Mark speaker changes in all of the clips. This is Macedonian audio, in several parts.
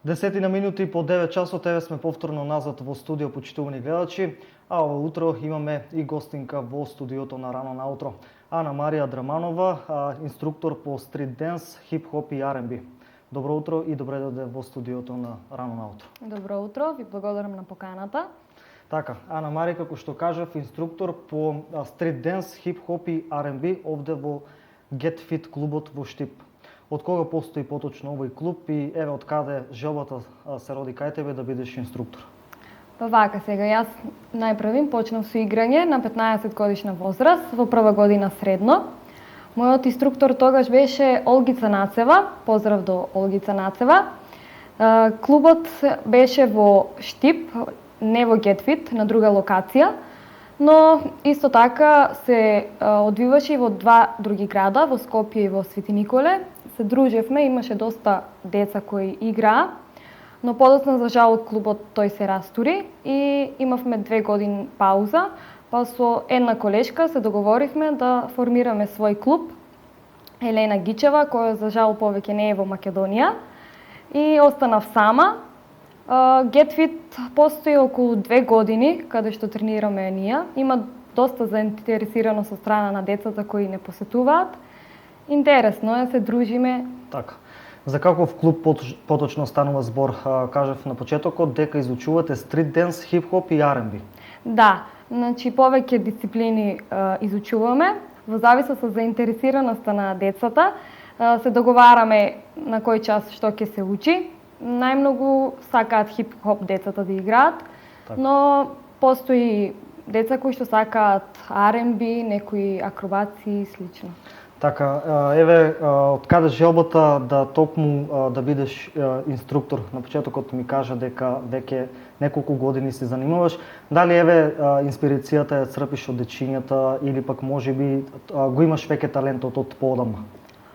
Speaker 1: Десетина минути по 9 часот, еве сме повторно назад во студио, почитувани гледачи, а ово утро имаме и гостинка во студиото на Рано наутро. Ана Марија Драманова, инструктор по стрит денс, хип-хоп и R&B. Добро утро и добре дојде во студиото на Рано наутро.
Speaker 2: Добро утро, ви благодарам на поканата.
Speaker 1: Така, Ана Марија, како што кажав, инструктор по стрит денс, хип-хоп и R&B овде во Get Fit клубот во Штип. Од кога постои поточно овој клуб и еве од каде желбата се роди кај тебе да бидеш инструктор?
Speaker 2: Па вака сега, јас најпрвим почнав со играње на 15 годишна возраст, во прва година средно. Мојот инструктор тогаш беше Олгица Нацева, поздрав до Олгица Нацева. Клубот беше во Штип, не во Get Fit, на друга локација, но исто така се одвиваше и во два други града, во Скопје и во Свети Николе. Се дружевме, имаше доста деца кои играа, но подоцна за жал клубот тој се растури и имавме 2 години пауза, па со една колешка се договоривме да формираме свој клуб, Елена Гичева, која за жал повеќе не е во Македонија, и останав сама. Get Fit постои околу 2 години, каде што тренираме ние. Има доста заинтересираност со страна на децата кои не посетуваат. Интересно е, се дружиме.
Speaker 1: Така. За каков клуб поточно станува збор? Кажав на почетокот дека изучувате стрит денс, хип-хоп и R&B.
Speaker 2: Да, значи повеќе дисциплини изучуваме. Во зависност од заинтересираноста на децата, се договараме на кој час што ќе се учи. Најмногу сакаат хип-хоп децата да играат,
Speaker 1: така,
Speaker 2: но постои деца кои што сакаат R&B, некои акробаци и слично.
Speaker 1: Така, еве, од каде желбата да токму да бидеш инструктор? На почетокот ми кажа дека веќе неколку години се занимаваш. Дали еве инспирацијата ја црпиш од дечињата или пак можеби го имаш веќе талентот од поодамна?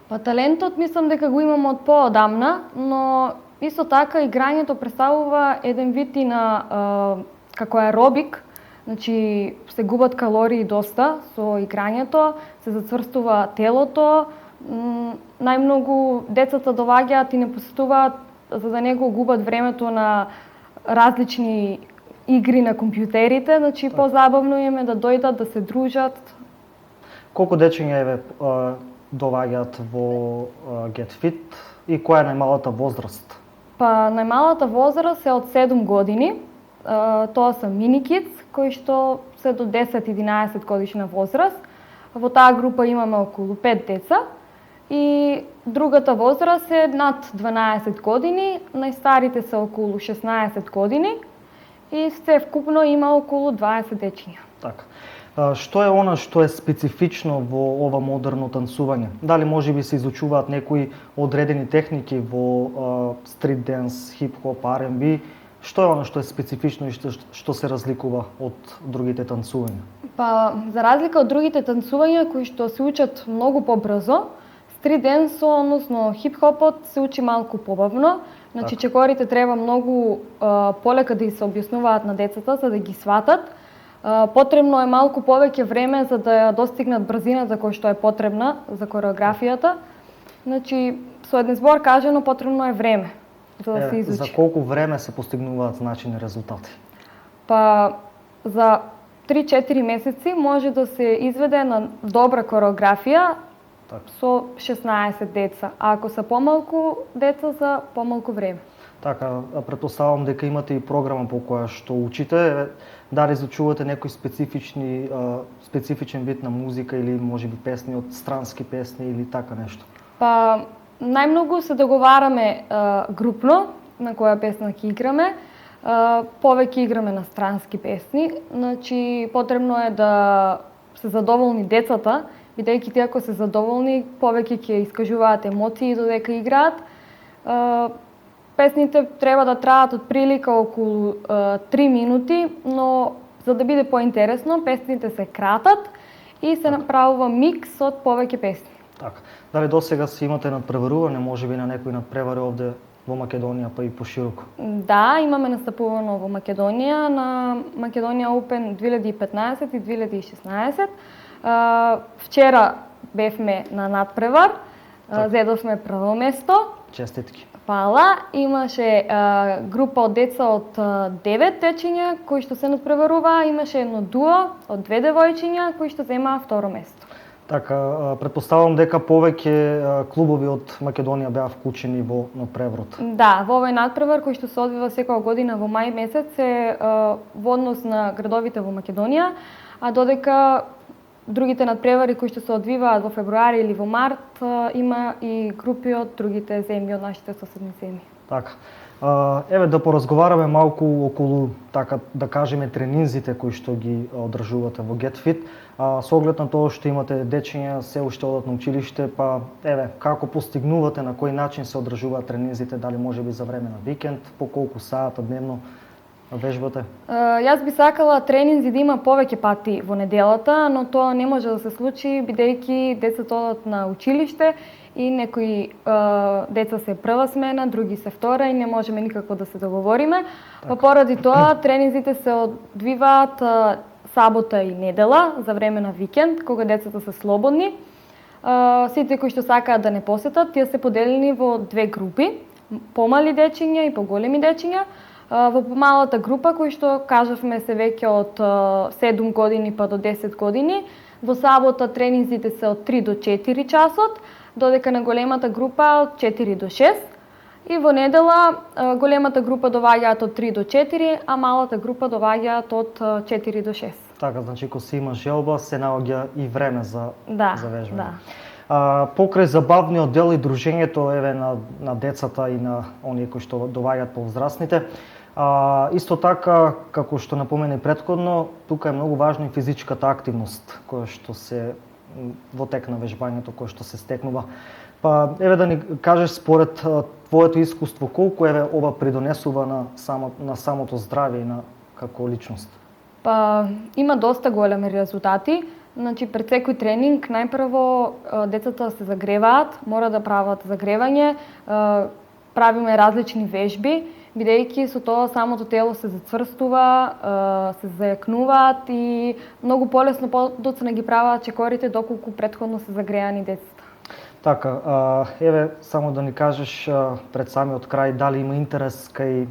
Speaker 2: Па талентот мислам дека го имам од поодамна, но исто така играњето представува еден вид и на како аеробик. Значи, се губат калории доста со играњето, се зацврстува телото. Најмногу децата доаѓаат и не посетуваат за да не го губат времето на различни игри на компјутерите, значи позабавно им е да дојдат, да се дружат.
Speaker 1: Колку дечиња еве доаѓаат во Get Fit и која е најмалата возраст?
Speaker 2: Па најмалата возраст е од 7 години. Тоа се мини кидс, кои што се до 10-11 годишна возраст. Во таа група имаме околу 5 деца и другата возраст е над 12 години, најстарите се околу 16 години и се вкупно има околу 20 дечиња.
Speaker 1: Така. Што е она што е специфично во ова модерно танцување? Дали можеби се изучуваат некои одредени техники во стрит денс, хип-хоп, R&B? Што е она што е специфично и што се разликува од другите танцувања?
Speaker 2: Па, за разлика од другите танцувања кои што се учат многу побрзо, стрит денс, односно хип-хопот се учи малку побавно. Значи чекорите треба многу полека да се објаснуваат на децата за да ги сватат. Потребно е малку повеќе време за да ја достигнат брзината која што е потребна за кореографијата. Значи, со еден збор кажано, потребно е време за да се изучи.
Speaker 1: За колку време се постигнуваат значени резултати?
Speaker 2: Па, за 3-4 месеци може да се изведе на добра кореографија со 16 деца, а ако се помалку деца за помалку време.
Speaker 1: Така, претпоставам дека имате и програма по која што учите. Дали изучувате некои специфичен вид на музика или можеби песни од странски песни или така нешто?
Speaker 2: Па, најмногу се договараме групно на која песна ќе играме. Повеќе играме на странски песни. Значи, потребно е да се задоволни децата, бидејќи тие ако се задоволни, повеќе ќе искажуваат емоции додека играат. Песните треба да траат од прилика околу 3 минути, но за да биде поинтересно, песните се кратат и се направува микс од повеќе песни.
Speaker 1: Така. Дали досега си имате надпреварување, можеби на некои надпревари овде во Македонија, па и пошироко?
Speaker 2: Да, имаме настапувано во Македонија, на Македонија Open 2015 и 2016. Вчера бевме на надпревар, зедовме прво место.
Speaker 1: Честитки.
Speaker 2: фала. Имаше група од деца од 9 дечиња кои што се надпреваруваа, имаше едно дуо од 2 девојчиња кои што земаа второ место.
Speaker 1: Така, претпоставувам дека повеќе клубови од Македонија беа вклучени во надпреварот.
Speaker 2: Да, во овој надпревар кој што се одвива секоја година во мај месец е во однос на градовите во Македонија, а додека другите надпревари кои што се одвиваат во февруари или во март, има и групи од другите земји, од нашите соседни земји.
Speaker 1: Така. Еве да поразговараме малку околу, така да кажеме, тренинзите кои што ги одржувате во GetFit. Со оглед на тоа што имате дечиња се уште одат на училиште, па еве како постигнувате, на кој начин се одржуваат тренинзите, дали можеби за време на викенд, по колку сата дневно вежбате?
Speaker 2: Јас би сакала тренинзи да има повеќе пати во неделата, но тоа не може да се случи бидејќи децата одат на училиште и некои деца се прва смена, други се втора и не можеме никако да се договориме. Па поради тоа тренинзите се одвиваат сабота и недела за време на викенд, кога децата се слободни. Сите кои што сакаат да не посетат, тие се поделени во две групи, помали дечиња и поголеми дечиња. Во помалата група, кои што кажавме се веќе од 7 години па до 10 години, во сабота тренинзите се од 3 до 4 часот, додека на големата група од 4 до 6. И во недела големата група доаѓаат од 3 до 4, а малата група доаѓаат од 4 до 6.
Speaker 1: Така, значи кога се има желба, се наоѓа и време за вежбање.
Speaker 2: Да.
Speaker 1: Покрај забавниот дел и дружењето еве на децата и на оние кои што доаѓаат повозрастните, исто така, како што напомена и претходно, тука е многу важна и физичката активност која што се во тек на вежбањето кој што се стекнува. Па еве да ни кажеш според твоето искуство колку еве ова придонесува на самото здравје и на како личност?
Speaker 2: Па има доста големи резултати. Значи пред секој тренинг најпрво децата се загреваат, мора да прават загревање, правиме различни вежби, бидејќи со тоа самото тело се зацврстува, се зајакнуваат и многу полесно подоцна ги прават чекорите доколку претходно се загреани децата.
Speaker 1: Така, еве само да ни кажеш пред самиот крај дали има интерес кај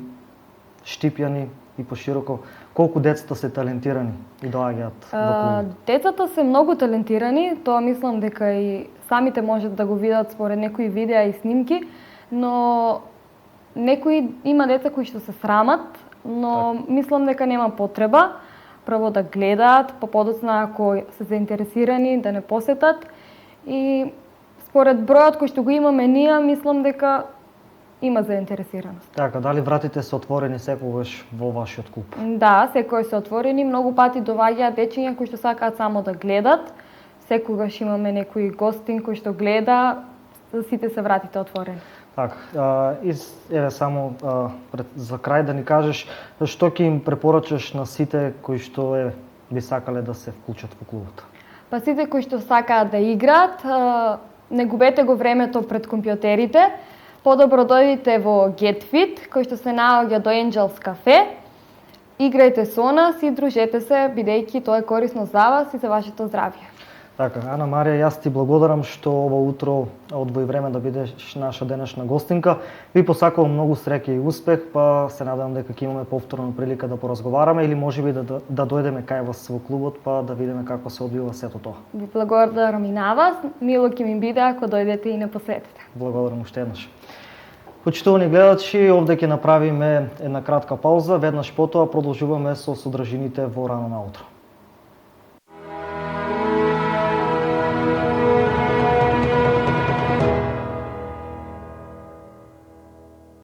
Speaker 1: Штипјани и пошироко, колку децата се талентирани и доаѓаат во клубот?
Speaker 2: Децата се многу талентирани, тоа мислам дека и самите можат да го видат според некои видеа и снимки, но некои има деца кои што се срамат, но мислам дека нема потреба прво да гледаат, па подоцна ако се заинтересирани да не посетат и според бројот кој што го имаме ние, мислам дека има заинтересираност.
Speaker 1: Така, дали вратите се отворени секогаш во вашиот клуб?
Speaker 2: Да, секој се отворени, многу пати доаѓаат дечиња кои што сакаат само да гледат. Секогаш имаме некој гостин кој што гледа, сите се вратите отворени.
Speaker 1: Така, еве само за крај да ни кажеш што ќе им препорачаш на сите кои што би сакале да се вклучат во клубот?
Speaker 2: Па сите кои што сакаат да играат, не губете го времето пред компјутерите. Подобро дојдите во GetFit, кој што се наоѓа до Angels Cafe. Играјте со нас и дружете се, бидејќи тоа е корисно за вас и за вашето здравје.
Speaker 1: Така, Ана Марија, јас ти благодарам што ова утро одвои време да бидеш наша денешна гостинка. Ви посакувам многу среќа и успех, па се надевам дека ќе имаме повторно прилика да поразговараме или можеби да дојдеме кај вас во клубот па да видиме како се одвива сето тоа.
Speaker 2: Ви благодарам и на вас. Мило ќе ми биде ако дојдете и не посетите.
Speaker 1: Благодарам уште еднаш. Почитувани гледачи, овде ќе направиме една кратка пауза, веднаш потоа продолжуваме со содржините во Рано наутро.